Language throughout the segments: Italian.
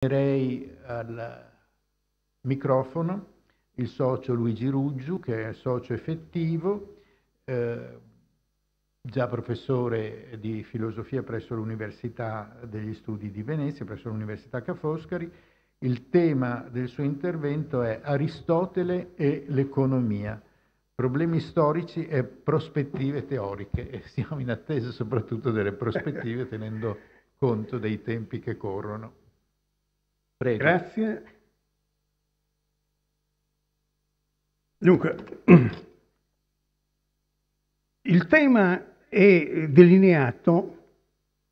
Direi al microfono il socio Luigi Ruggiu, che è socio effettivo, già professore di filosofia presso l'Università degli Studi di Venezia, presso l'Università Ca' Foscari. Il tema del suo intervento è Aristotele e l'economia, problemi storici e prospettive teoriche, e siamo in attesa soprattutto delle prospettive tenendo conto dei tempi che corrono. Prego. Grazie. Dunque, il tema è delineato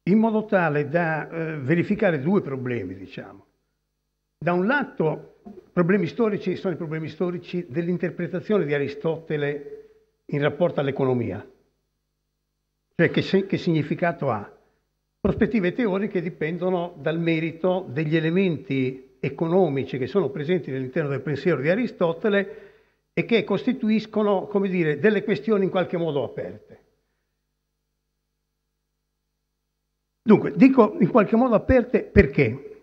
in modo tale da verificare due problemi, diciamo. Da un lato, problemi storici sono i problemi storici dell'interpretazione di Aristotele in rapporto all'economia. Cioè, che significato ha? Prospettive teoriche dipendono dal merito degli elementi economici che sono presenti all'interno del pensiero di Aristotele e che costituiscono, come dire, delle questioni in qualche modo aperte. Dunque, dico in qualche modo aperte perché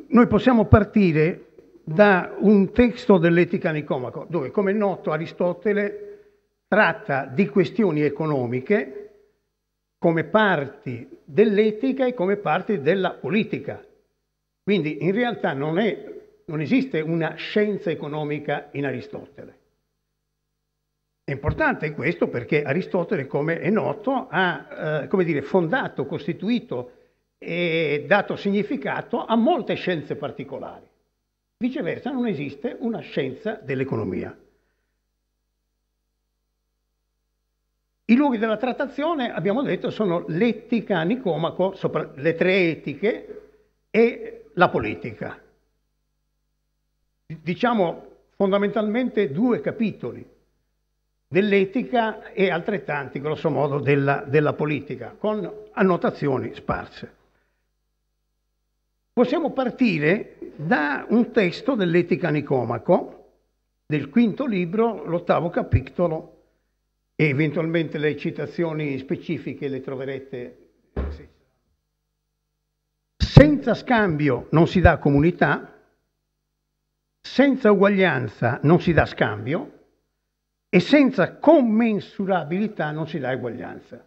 noi possiamo partire da un testo dell'Etica Nicomaco, dove, come è noto, Aristotele tratta di questioni economiche come parti dell'etica e come parti della politica. Quindi in realtà non esiste una scienza economica in Aristotele. È importante questo perché Aristotele, come è noto, ha fondato, costituito e dato significato a molte scienze particolari. Viceversa non esiste una scienza dell'economia. I luoghi della trattazione, abbiamo detto, sono l'etica a Nicomaco, le tre etiche e la politica. Diciamo fondamentalmente due capitoli dell'etica e altrettanti, grosso modo, della politica, con annotazioni sparse. Possiamo partire da un testo dell'Etica a Nicomaco, del quinto libro, l'ottavo capitolo, e eventualmente le citazioni specifiche le troverete. Senza scambio non si dà comunità, senza uguaglianza non si dà scambio e senza commensurabilità non si dà eguaglianza.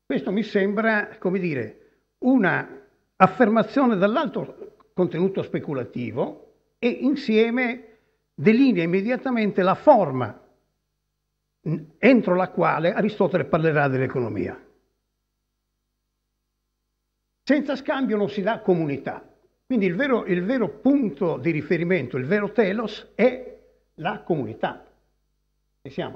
Questo mi sembra, come dire, una affermazione dall'alto contenuto speculativo e insieme delinea immediatamente la forma entro la quale Aristotele parlerà dell'economia. Senza scambio non si dà comunità. Quindi il vero punto di riferimento, il vero telos, è la comunità.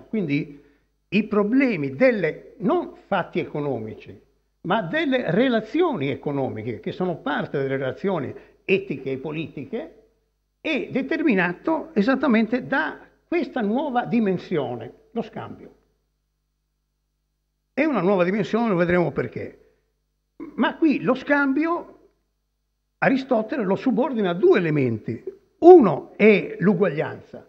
Quindi i problemi delle, non fatti economici, ma delle relazioni economiche, che sono parte delle relazioni etiche e politiche, è determinato esattamente da questa nuova dimensione, lo scambio. È una nuova dimensione, lo vedremo perché. Ma qui lo scambio, Aristotele lo subordina a due elementi. Uno è l'uguaglianza,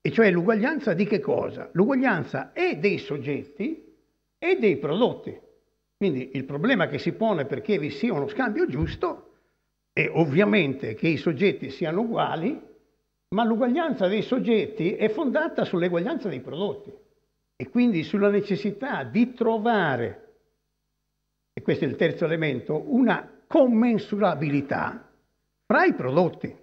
e cioè l'uguaglianza di che cosa? L'uguaglianza è dei soggetti e dei prodotti. Quindi il problema che si pone perché vi sia uno scambio giusto è ovviamente che i soggetti siano uguali, ma l'uguaglianza dei soggetti è fondata sull'eguaglianza dei prodotti e quindi sulla necessità di trovare, e questo è il terzo elemento, una commensurabilità fra i prodotti. Il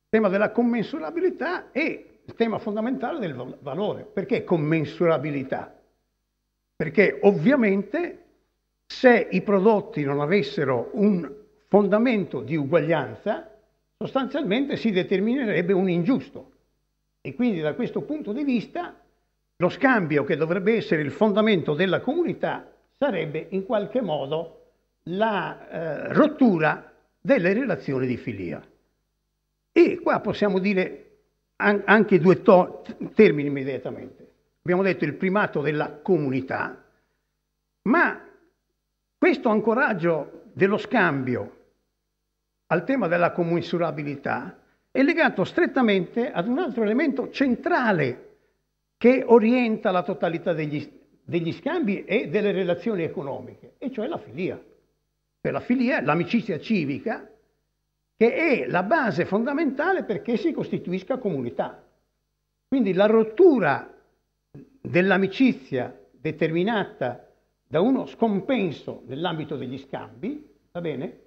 tema della commensurabilità è il tema fondamentale del valore. Perché commensurabilità? Perché ovviamente se i prodotti non avessero un fondamento di uguaglianza, sostanzialmente si determinerebbe un ingiusto. E quindi da questo punto di vista lo scambio, che dovrebbe essere il fondamento della comunità, sarebbe in qualche modo la rottura delle relazioni di filia. E qua possiamo dire anche due termini immediatamente. Abbiamo detto il primato della comunità, ma questo ancoraggio dello scambio al tema della commensurabilità è legato strettamente ad un altro elemento centrale che orienta la totalità degli scambi e delle relazioni economiche, e cioè la filia. cioè la filia, l'amicizia civica, che è la base fondamentale perché si costituisca comunità. Quindi la rottura dell'amicizia determinata da uno scompenso nell'ambito degli scambi, va bene,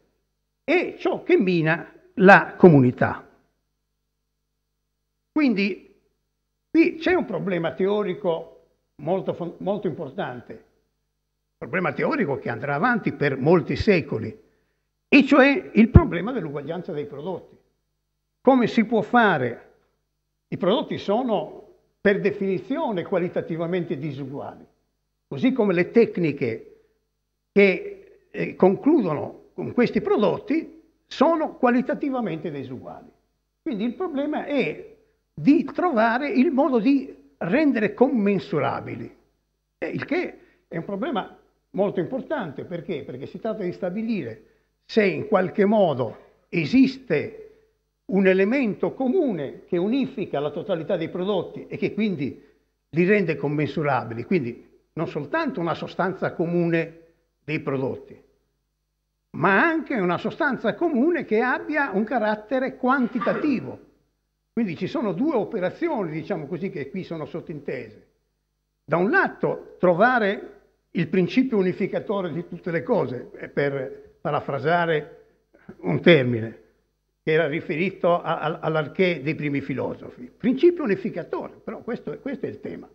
è ciò che mina la comunità. Quindi qui c'è un problema teorico molto importante, un problema teorico che andrà avanti per molti secoli, e cioè il problema dell'uguaglianza dei prodotti. Come si può fare? I prodotti sono per definizione qualitativamente disuguali, così come le tecniche che concludono con questi prodotti sono qualitativamente disuguali. Quindi il problema è di trovare il modo di rendere commensurabili, il che è un problema molto importante. Perché? Perché si tratta di stabilire se in qualche modo esiste un elemento comune che unifica la totalità dei prodotti e che quindi li rende commensurabili, quindi non soltanto una sostanza comune dei prodotti, ma anche una sostanza comune che abbia un carattere quantitativo. Quindi ci sono due operazioni, diciamo così, che qui sono sottintese. Da un lato trovare il principio unificatore di tutte le cose, per parafrasare un termine che era riferito all'archè dei primi filosofi. Principio unificatore, però questo è il tema.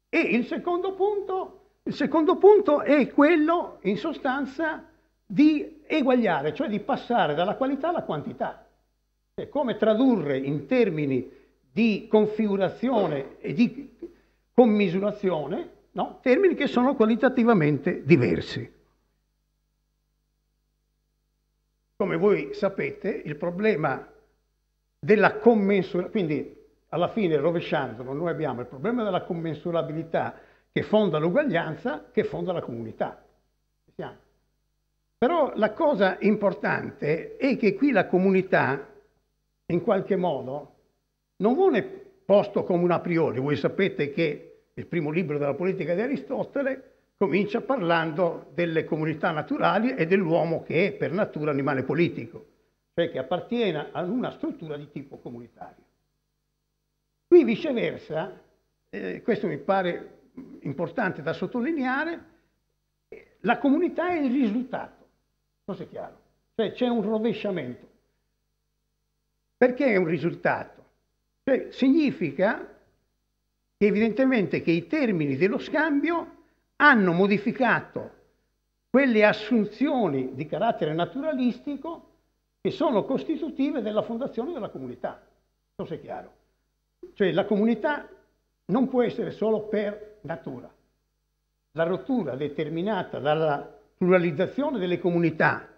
E il secondo punto è quello, in sostanza, di eguagliare, cioè di passare dalla qualità alla quantità. Cioè, come tradurre in termini di configurazione e di commisurazione, no? Termini che sono qualitativamente diversi. Come voi sapete, il problema della commensurazione, quindi alla fine, rovesciandolo, noi abbiamo il problema della commensurabilità che fonda l'uguaglianza, che fonda la comunità. Però la cosa importante è che qui la comunità, in qualche modo, non vuole posto come un a priori. Voi sapete che il primo libro della politica di Aristotele comincia parlando delle comunità naturali e dell'uomo che è per natura animale politico, cioè che appartiene ad una struttura di tipo comunitario. Qui viceversa, questo mi pare importante da sottolineare, la comunità è il risultato. Questo è chiaro. Cioè c'è un rovesciamento. Perché è un risultato? Cioè, significa che evidentemente che i termini dello scambio hanno modificato quelle assunzioni di carattere naturalistico che sono costitutive della fondazione della comunità. Questo è chiaro. Cioè la comunità non può essere solo per natura. La rottura determinata dalla pluralizzazione delle comunità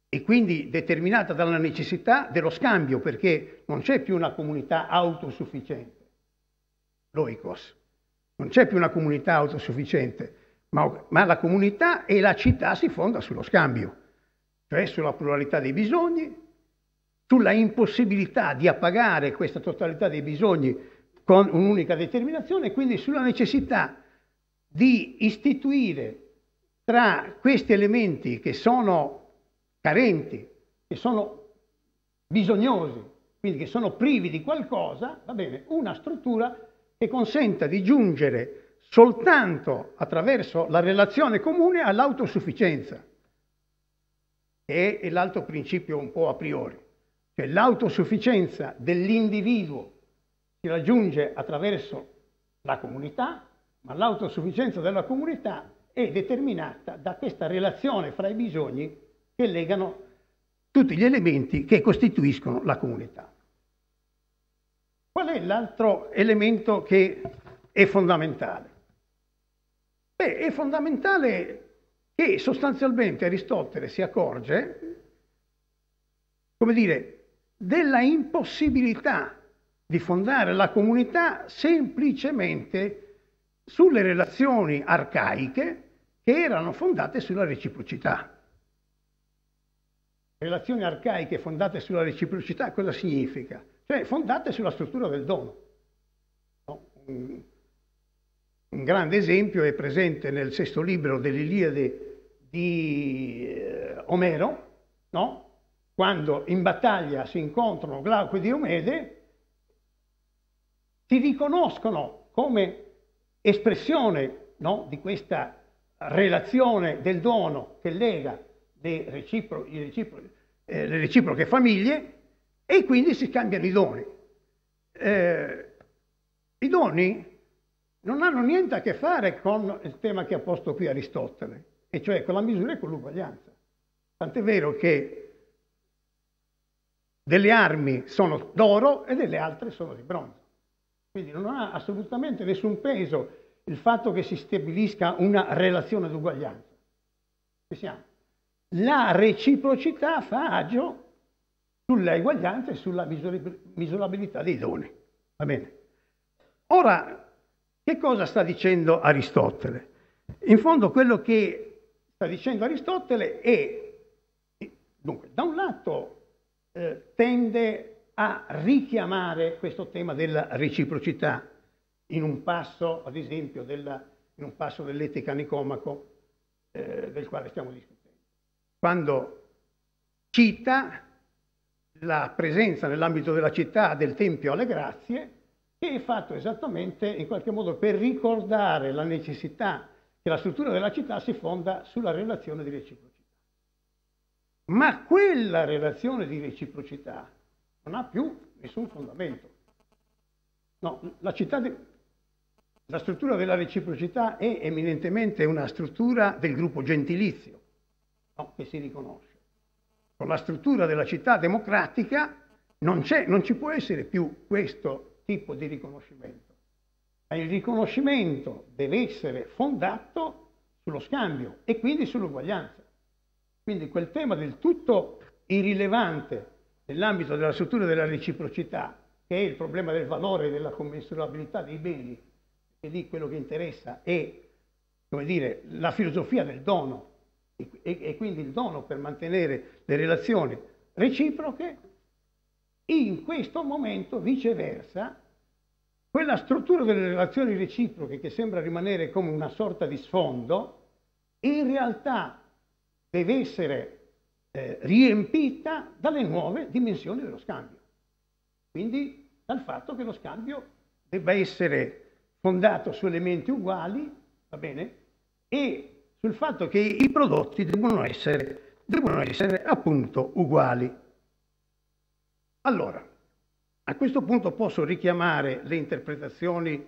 e quindi determinata dalla necessità dello scambio, perché non c'è più una comunità autosufficiente, loikos, non c'è più una comunità autosufficiente, ma la comunità e la città si fonda sullo scambio, cioè sulla pluralità dei bisogni, sulla impossibilità di appagare questa totalità dei bisogni con un'unica determinazione, e quindi sulla necessità di istituire tra questi elementi che sono carenti, che sono bisognosi, quindi che sono privi di qualcosa, va bene, una struttura che consenta di giungere soltanto attraverso la relazione comune all'autosufficienza, che è l'altro principio un po' a priori. Cioè l'autosufficienza dell'individuo si raggiunge attraverso la comunità, ma l'autosufficienza della comunità è determinata da questa relazione fra i bisogni che legano tutti gli elementi che costituiscono la comunità. Qual è l'altro elemento che è fondamentale? Beh, è fondamentale che sostanzialmente Aristotele si accorge, come dire, della impossibilità di fondare la comunità semplicemente sulle relazioni arcaiche che erano fondate sulla reciprocità. Relazioni arcaiche fondate sulla reciprocità cosa significa? Cioè fondate sulla struttura del dono. No? Un grande esempio è presente nel sesto libro dell'Iliade di Omero, no? Quando in battaglia si incontrano Glauco e Diomede, si riconoscono come espressione, no, di questa relazione del dono che lega le reciproche famiglie, e quindi si scambiano i doni. I doni non hanno niente a che fare con il tema che ha posto qui Aristotele, e cioè con la misura e con l'uguaglianza. Tant'è vero che delle armi sono d'oro e delle altre sono di bronzo. Quindi non ha assolutamente nessun peso il fatto che si stabilisca una relazione d'uguaglianza. La reciprocità fa agio sulla uguaglianza e sulla misurabilità dei doni. Va bene? Ora, che cosa sta dicendo Aristotele? In fondo quello che sta dicendo Aristotele è, dunque, da un lato tende a richiamare questo tema della reciprocità in un passo, ad esempio, in un passo dell'Etica Nicomaco, del quale stiamo discutendo, quando cita la presenza nell'ambito della città del Tempio alle Grazie, che è fatto esattamente in qualche modo per ricordare la necessità che la struttura della città si fonda sulla relazione di reciprocità. Ma quella relazione di reciprocità non ha più nessun fondamento. No, la struttura della reciprocità è eminentemente una struttura del gruppo gentilizio, no, che si riconosce. Con la struttura della città democratica non ci può essere più questo tipo di riconoscimento. Ma il riconoscimento deve essere fondato sullo scambio e quindi sull'uguaglianza. Quindi quel tema del tutto irrilevante nell'ambito della struttura della reciprocità, che è il problema del valore e della commensurabilità dei beni, e lì quello che interessa è, come dire, la filosofia del dono, e quindi il dono per mantenere le relazioni reciproche. In questo momento, viceversa, quella struttura delle relazioni reciproche che sembra rimanere come una sorta di sfondo, in realtà deve essere riempita dalle nuove dimensioni dello scambio. Quindi dal fatto che lo scambio debba essere fondato su elementi uguali, va bene? E sul fatto che i prodotti devono essere appunto uguali. Allora, a questo punto posso richiamare le interpretazioni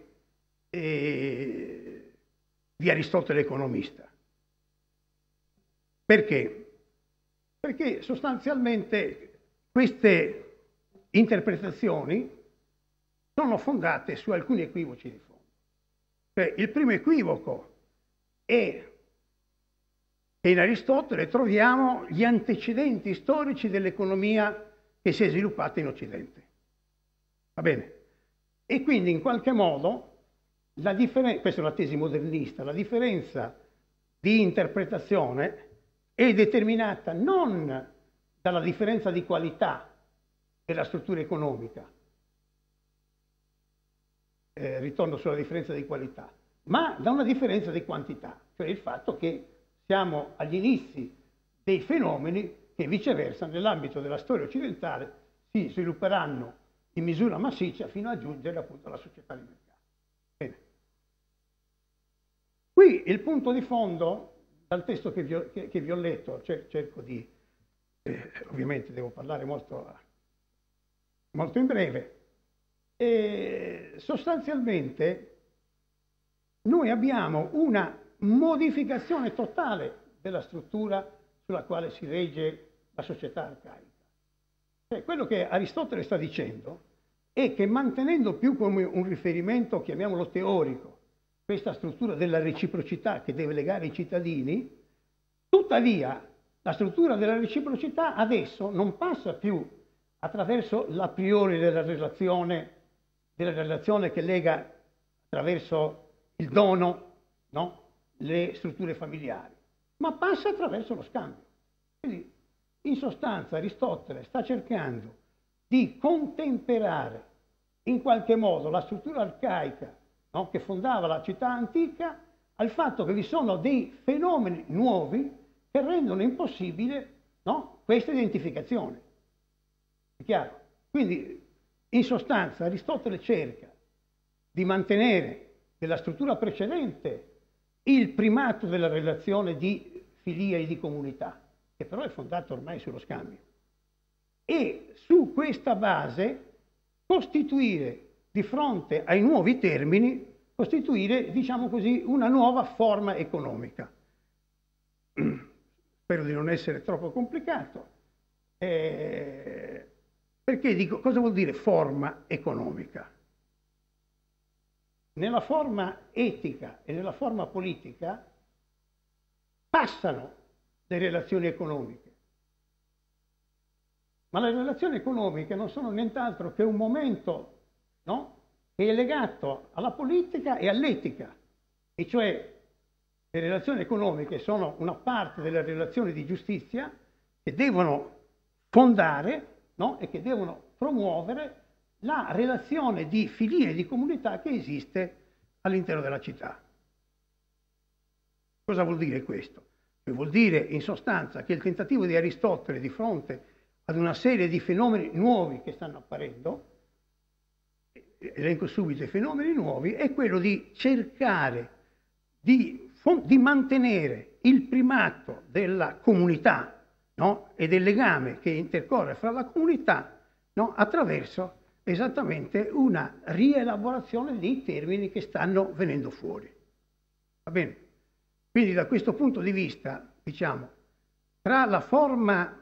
di Aristotele economista. Perché? Perché sostanzialmente queste interpretazioni sono fondate su alcuni equivoci di fondo. Cioè, il primo equivoco è che in Aristotele troviamo gli antecedenti storici dell'economia che si è sviluppata in Occidente. Va bene? E quindi in qualche modo, questa è una tesi modernista, la differenza di interpretazione è determinata non dalla differenza di qualità della struttura economica, ritorno sulla differenza di qualità, ma da una differenza di quantità, cioè il fatto che siamo agli inizi dei fenomeni che viceversa nell'ambito della storia occidentale si svilupperanno in misura massiccia fino a giungere appunto alla società di mercato. Bene. Qui il punto di fondo, dal testo che vi ho letto, cerco di, ovviamente devo parlare molto in breve, sostanzialmente noi abbiamo una modificazione totale della struttura sulla quale si regge la società arcaica. Cioè, quello che Aristotele sta dicendo è che mantenendo più come un riferimento, chiamiamolo teorico, questa struttura della reciprocità che deve legare i cittadini, tuttavia la struttura della reciprocità adesso non passa più attraverso l'a priori della relazione che lega attraverso il dono, no? Le strutture familiari, ma passa attraverso lo scambio. Quindi, in sostanza, Aristotele sta cercando di contemperare in qualche modo la struttura arcaica, no, che fondava la città antica al fatto che vi sono dei fenomeni nuovi che rendono impossibile, no, questa identificazione. È chiaro? Quindi, in sostanza, Aristotele cerca di mantenere nella struttura precedente il primato della relazione di filia e di comunità, che però è fondata ormai sullo scambio. E su questa base costituire di fronte ai nuovi termini, costituire, diciamo così, una nuova forma economica. Spero di non essere troppo complicato. Perché dico, cosa vuol dire forma economica? Nella forma etica e nella forma politica passano le relazioni economiche. Ma le relazioni economiche non sono nient'altro che un momento, no, che è legato alla politica e all'etica, e cioè le relazioni economiche sono una parte delle relazioni di giustizia che devono fondare, no, e che devono promuovere la relazione di filia e di comunità che esiste all'interno della città. Cosa vuol dire questo? Vuol dire in sostanza che il tentativo di Aristotele di fronte ad una serie di fenomeni nuovi che stanno apparendo, elenco subito i fenomeni nuovi, è quello di cercare di mantenere il primato della comunità, no, e del legame che intercorre fra la comunità, no, attraverso esattamente una rielaborazione dei termini che stanno venendo fuori. Va bene? Quindi da questo punto di vista, diciamo, tra la forma,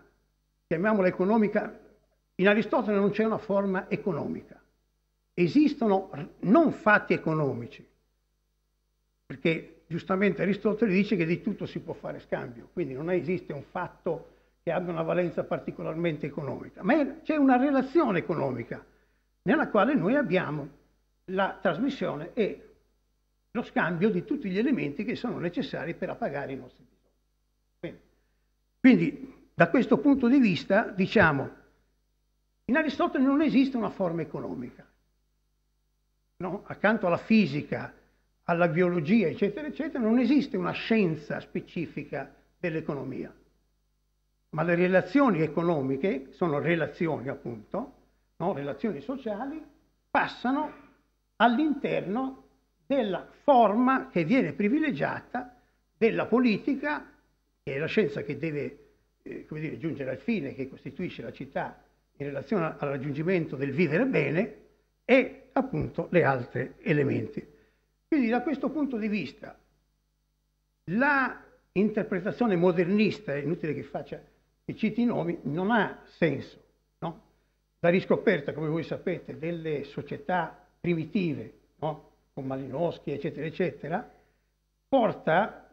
chiamiamola economica, in Aristotele non c'è una forma economica. Esistono non fatti economici, perché giustamente Aristotele dice che di tutto si può fare scambio, quindi non esiste un fatto che abbia una valenza particolarmente economica, ma c'è una relazione economica nella quale noi abbiamo la trasmissione e lo scambio di tutti gli elementi che sono necessari per appagare i nostri bisogni. Bene. Quindi, da questo punto di vista, diciamo, in Aristotele non esiste una forma economica. No? Accanto alla fisica, alla biologia, eccetera, eccetera, non esiste una scienza specifica dell'economia. Ma le relazioni economiche sono relazioni, appunto, no? Relazioni sociali, passano all'interno della forma che viene privilegiata della politica, che è la scienza che deve come dire, giungere al fine che costituisce la città in relazione al raggiungimento del vivere bene, e appunto le altre elementi. Quindi da questo punto di vista la interpretazione modernista, è inutile che citi i nomi, non ha senso, no? La riscoperta, come voi sapete, delle società primitive, no? Con Malinowski, eccetera, eccetera, porta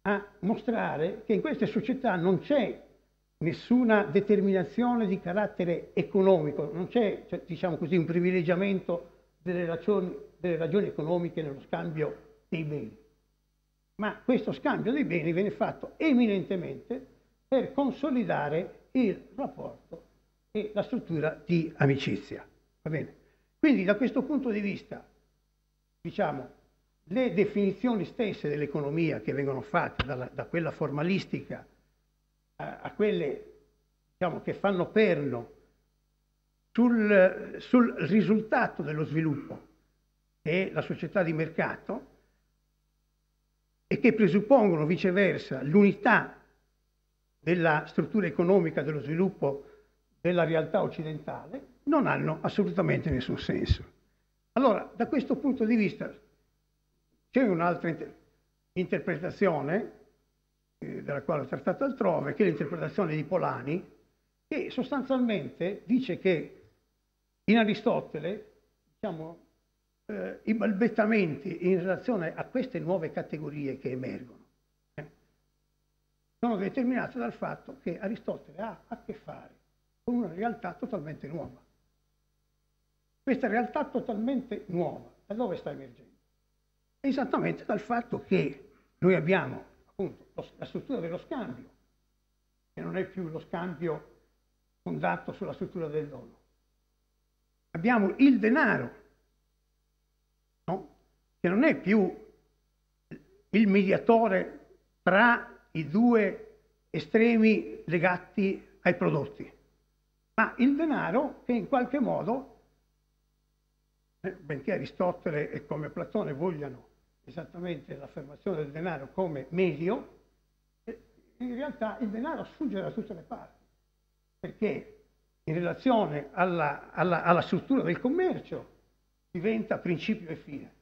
a mostrare che in queste società non c'è nessuna determinazione di carattere economico, non c'è, cioè, diciamo così, un privilegiamento delle ragioni economiche nello scambio dei beni. Ma questo scambio dei beni viene fatto eminentemente per consolidare il rapporto e la struttura di amicizia. Va bene? Quindi da questo punto di vista, diciamo, le definizioni stesse dell'economia che vengono fatte da quella formalistica a quelle, diciamo, che fanno perno sul risultato dello sviluppo, che è la società di mercato, e che presuppongono viceversa l'unità della struttura economica dello sviluppo della realtà occidentale, non hanno assolutamente nessun senso. Allora, da questo punto di vista c'è un'altra interpretazione, della quale ho trattato altrove, che è l'interpretazione di Polani, che sostanzialmente dice che in Aristotele, diciamo, i balbettamenti in relazione a queste nuove categorie che emergono sono determinati dal fatto che Aristotele ha a che fare con una realtà totalmente nuova. Questa realtà totalmente nuova, da dove sta emergendo? Esattamente dal fatto che noi abbiamo appunto la struttura dello scambio, che non è più lo scambio fondato sulla struttura del dono. Abbiamo il denaro, no? Che non è più il mediatore tra i due estremi legati ai prodotti, ma il denaro che in qualche modo, benché Aristotele e come Platone vogliano esattamente l'affermazione del denaro come medio, in realtà il denaro sfugge da tutte le parti, perché in relazione alla struttura del commercio diventa principio e fine,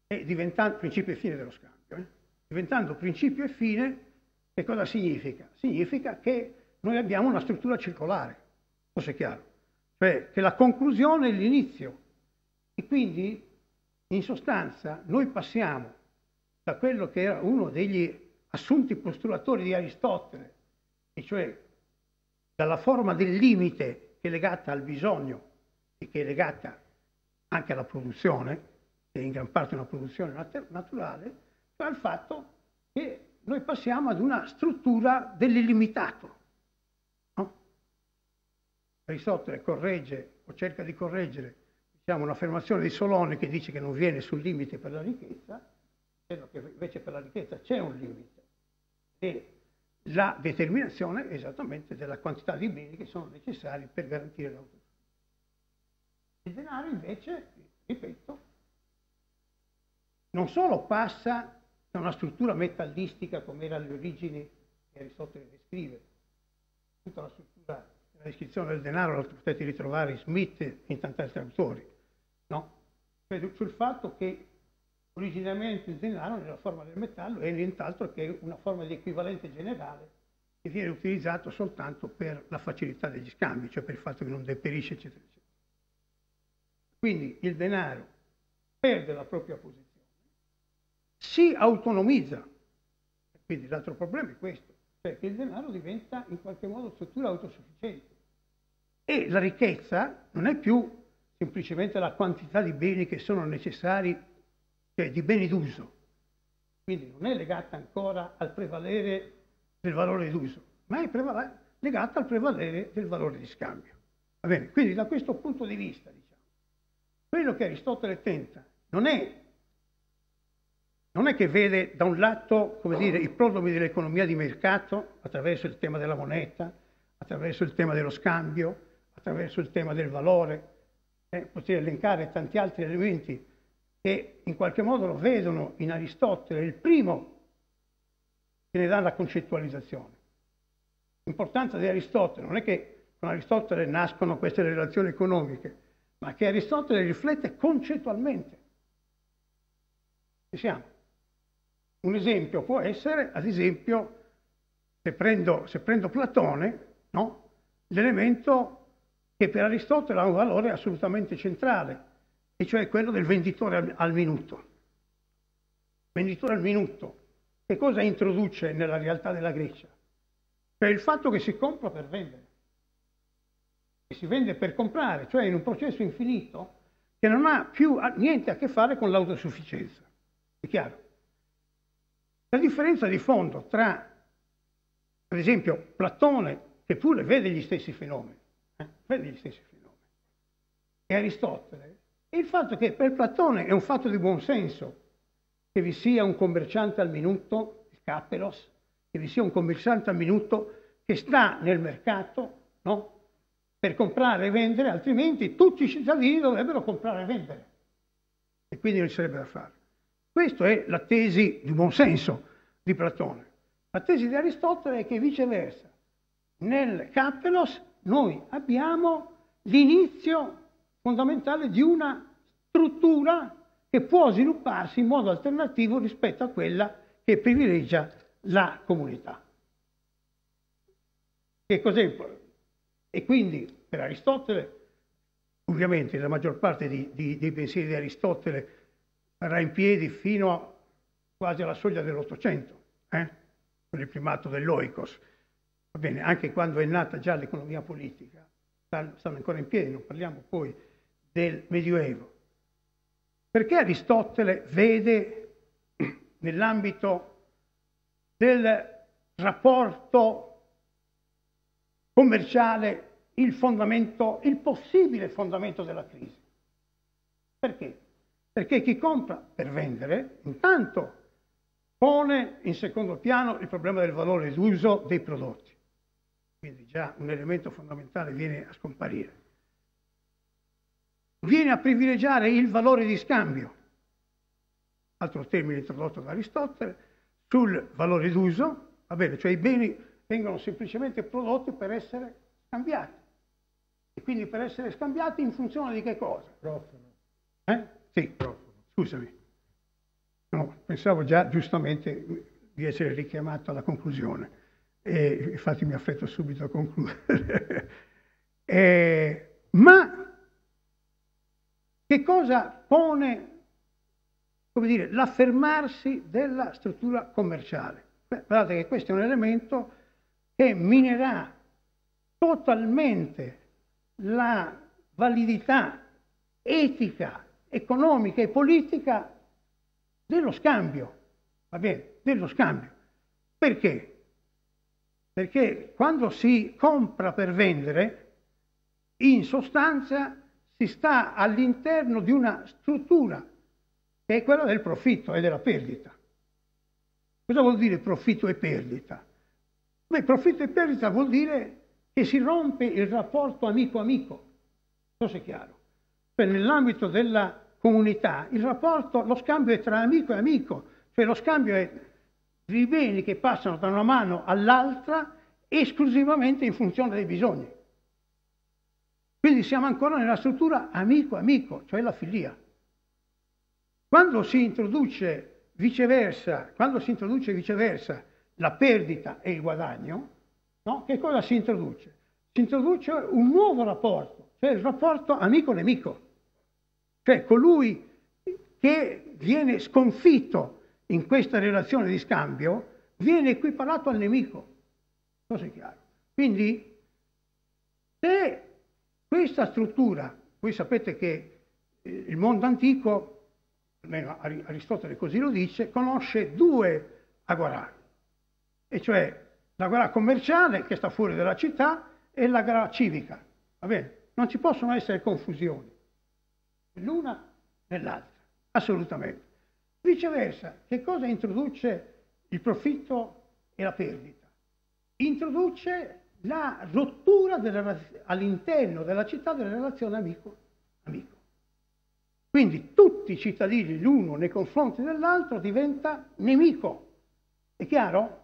e diventando principio e fine dello scambio. Diventando principio e fine, che cosa significa? Significa che noi abbiamo una struttura circolare, forse è chiaro, cioè che la conclusione è l'inizio, e quindi in sostanza noi passiamo da quello che era uno degli assunti postulatori di Aristotele, e cioè dalla forma del limite che è legata al bisogno e che è legata anche alla produzione, che è in gran parte una produzione naturale, cioè al fatto che noi passiamo ad una struttura dell'illimitato. No? Aristotele corregge o cerca di correggere, diciamo, un'affermazione di Solone che dice che non viene sul limite per la ricchezza, che invece per la ricchezza c'è un limite, e la determinazione esattamente della quantità di beni che sono necessari per garantire l'autosufficienza. Il denaro invece, ripeto, non solo passa da una struttura metallistica come era alle origini che Aristotele descrive, tutta la struttura, la descrizione del denaro la potete ritrovare in Smith e in tanti altri autori, no? Sul fatto che originariamente il denaro nella forma del metallo è nient'altro che una forma di equivalente generale che viene utilizzato soltanto per la facilità degli scambi, cioè per il fatto che non deperisce, eccetera, eccetera. Quindi il denaro perde la propria posizione, si autonomizza. Quindi l'altro problema è questo, cioè che il denaro diventa in qualche modo struttura autosufficiente. E la ricchezza non è più semplicemente la quantità di beni che sono necessari, cioè di beni d'uso. Quindi non è legata ancora al prevalere del valore d'uso, ma è legata al prevalere del valore di scambio. Va bene? Quindi da questo punto di vista, diciamo, quello che Aristotele tenta non è che vede da un lato, come dire, i prodromi dell'economia di mercato attraverso il tema della moneta, attraverso il tema dello scambio, attraverso il tema del valore, poter elencare tanti altri elementi che in qualche modo lo vedono in Aristotele il primo che ne dà la concettualizzazione. L'importanza di Aristotele non è che con Aristotele nascono queste relazioni economiche, ma che Aristotele riflette concettualmente. Ci siamo. Un esempio può essere, ad esempio, se prendo Platone, no? L'elemento che per Aristotele ha un valore assolutamente centrale, e cioè quello del venditore al minuto. Venditore al minuto, che cosa introduce nella realtà della Grecia? Cioè il fatto che si compra per vendere, che si vende per comprare, cioè in un processo infinito che non ha più niente a che fare con l'autosufficienza. È chiaro? La differenza di fondo tra, ad esempio, Platone, che pure vede gli stessi fenomeni, e Aristotele, è il fatto che per Platone è un fatto di buon senso che vi sia un commerciante al minuto, il kapelos, che vi sia un commerciante al minuto che sta nel mercato, no? Per comprare e vendere, altrimenti tutti i cittadini dovrebbero comprare e vendere. E quindi non ci sarebbe da fare. Questa è la tesi di buon senso di Platone. La tesi di Aristotele è che viceversa, nel kapelos noi abbiamo l'inizio fondamentale di una struttura che può svilupparsi in modo alternativo rispetto a quella che privilegia la comunità. Che cos'è? E quindi per Aristotele, ovviamente la maggior parte dei pensieri di Aristotele sarà in piedi fino quasi alla soglia dell'Ottocento, con il primato dell'oikos. Va bene, anche quando è nata già l'economia politica, stanno ancora in piedi, non parliamo poi del Medioevo. Perché Aristotele vede nell'ambito del rapporto commerciale il possibile fondamento della crisi? Perché? Perché chi compra per vendere, intanto pone in secondo piano il problema del valore d'uso dei prodotti. Quindi già un elemento fondamentale viene a scomparire. Viene a privilegiare il valore di scambio, altro termine introdotto da Aristotele, sul valore d'uso, va bene, cioè i beni vengono semplicemente prodotti per essere scambiati. E quindi per essere scambiati in funzione di che cosa? Profano. Sì, profano. Scusami. No, pensavo già giustamente di essere richiamato alla conclusione e infatti mi affretto subito a concludere. Ma che cosa pone, come dire, l'affermarsi della struttura commerciale? Guardate che questo è un elemento che minerà totalmente la validità etica, economica e politica dello scambio, va bene, dello scambio. Perché? Perché quando si compra per vendere, in sostanza si sta all'interno di una struttura che è quella del profitto e della perdita. Cosa vuol dire profitto e perdita? Beh, profitto e perdita vuol dire che si rompe il rapporto amico-amico. Non so se è chiaro. Cioè, nell'ambito della comunità, il rapporto, lo scambio è tra amico e amico, cioè lo scambio è di beni che passano da una mano all'altra esclusivamente in funzione dei bisogni. Quindi siamo ancora nella struttura amico-amico, cioè la filia. Quando si introduce viceversa la perdita e il guadagno, no? Che cosa si introduce? Si introduce un nuovo rapporto, cioè il rapporto amico-nemico. Cioè colui che viene sconfitto in questa relazione di scambio viene equiparato al nemico. Cosa è chiaro? Quindi se questa struttura, voi sapete che il mondo antico, almeno Aristotele così lo dice, conosce due agorà, e cioè l'agorà commerciale che sta fuori dalla città e l'agorà civica. Va bene? Non ci possono essere confusioni, l'una nell'altra, assolutamente. Viceversa, che cosa introduce il profitto e la perdita? Introduce la rottura all'interno della città delle relazioni amico-amico. Quindi tutti i cittadini l'uno nei confronti dell'altro diventa nemico. È chiaro?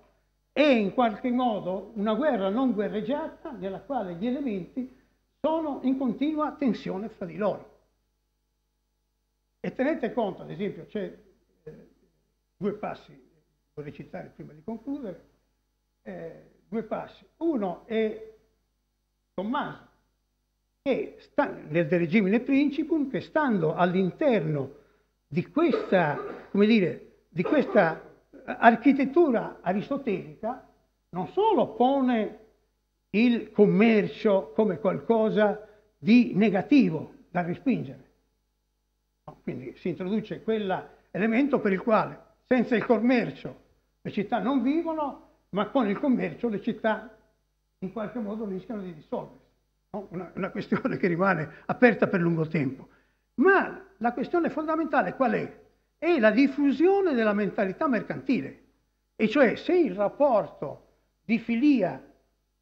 È in qualche modo una guerra non guerreggiata nella quale gli elementi sono in continua tensione fra di loro. E tenete conto, ad esempio, c'è due passi, vorrei citare prima di concludere, due passi. Uno è Tommaso, che sta nel De Regimine Principum, che stando all'interno di questa, come dire, di questa architettura aristotelica, non solo pone il commercio come qualcosa di negativo da respingere, no, quindi si introduce quell'elemento per il quale senza il commercio le città non vivono, ma con il commercio le città in qualche modo rischiano di dissolversi. No? Una questione che rimane aperta per lungo tempo. Ma la questione fondamentale qual è? È la diffusione della mentalità mercantile. E cioè se il rapporto di filia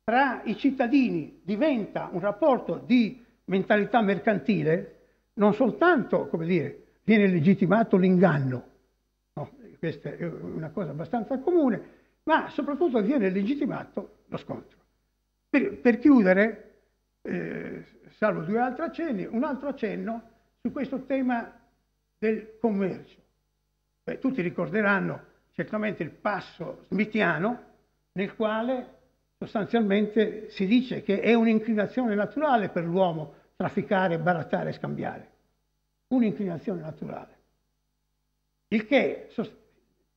tra i cittadini diventa un rapporto di mentalità mercantile, non soltanto, come dire, viene legittimato l'inganno, no, questa è una cosa abbastanza comune, ma soprattutto viene legittimato lo scontro. Per chiudere, salvo due altri accenni, un altro accenno su questo tema del commercio. Tutti ricorderanno certamente il passo smithiano nel quale sostanzialmente si dice che è un'inclinazione naturale per l'uomo trafficare, barattare e scambiare. Un'inclinazione naturale. Il che,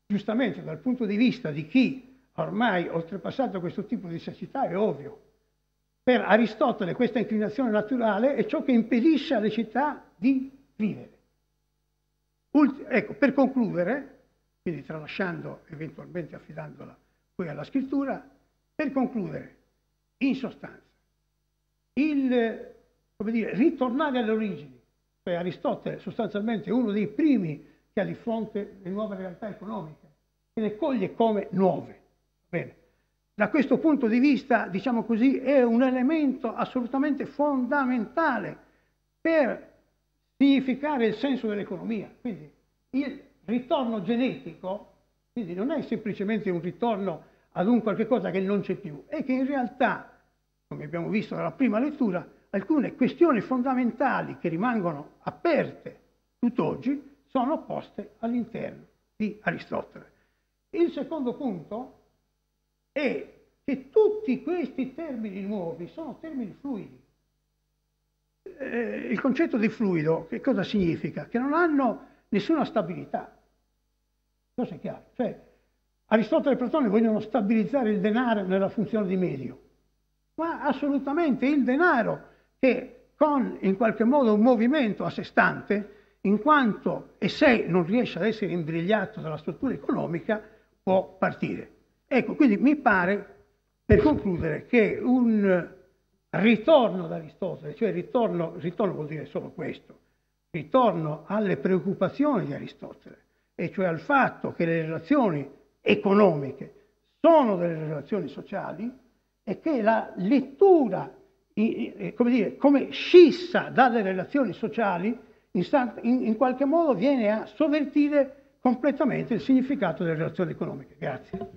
giustamente dal punto di vista di chi ormai ha oltrepassato questo tipo di sacità, è ovvio. Per Aristotele questa inclinazione naturale è ciò che impedisce alle città di vivere. Ecco, per concludere, quindi tralasciando, eventualmente affidandola poi alla scrittura, per concludere, in sostanza, come dire, ritornare alle origini, cioè Aristotele sostanzialmente è uno dei primi che ha di fronte le nuove realtà economiche, che le coglie come nuove. Bene. Da questo punto di vista, diciamo così, è un elemento assolutamente fondamentale per significare il senso dell'economia. Quindi il ritorno genetico, quindi non è semplicemente un ritorno ad un qualche cosa che non c'è più, è che in realtà, come abbiamo visto dalla prima lettura, alcune questioni fondamentali che rimangono aperte tutt'oggi sono poste all'interno di Aristotele. Il secondo punto è che tutti questi termini nuovi sono termini fluidi. Il concetto di fluido che cosa significa? Che non hanno nessuna stabilità. Questo è chiaro. Cioè, Aristotele e Platone vogliono stabilizzare il denaro nella funzione di medio, ma assolutamente il denaro che con in qualche modo un movimento a sé stante, in quanto e se non riesce ad essere imbrigliato dalla struttura economica, può partire. Ecco, quindi mi pare, per concludere, che un ritorno ad Aristotele, cioè ritorno vuol dire solo questo, ritorno alle preoccupazioni di Aristotele, e cioè al fatto che le relazioni economiche sono delle relazioni sociali e che la lettura, come dire, come scissa dalle relazioni sociali, in qualche modo viene a sovvertire completamente il significato delle relazioni economiche. Grazie.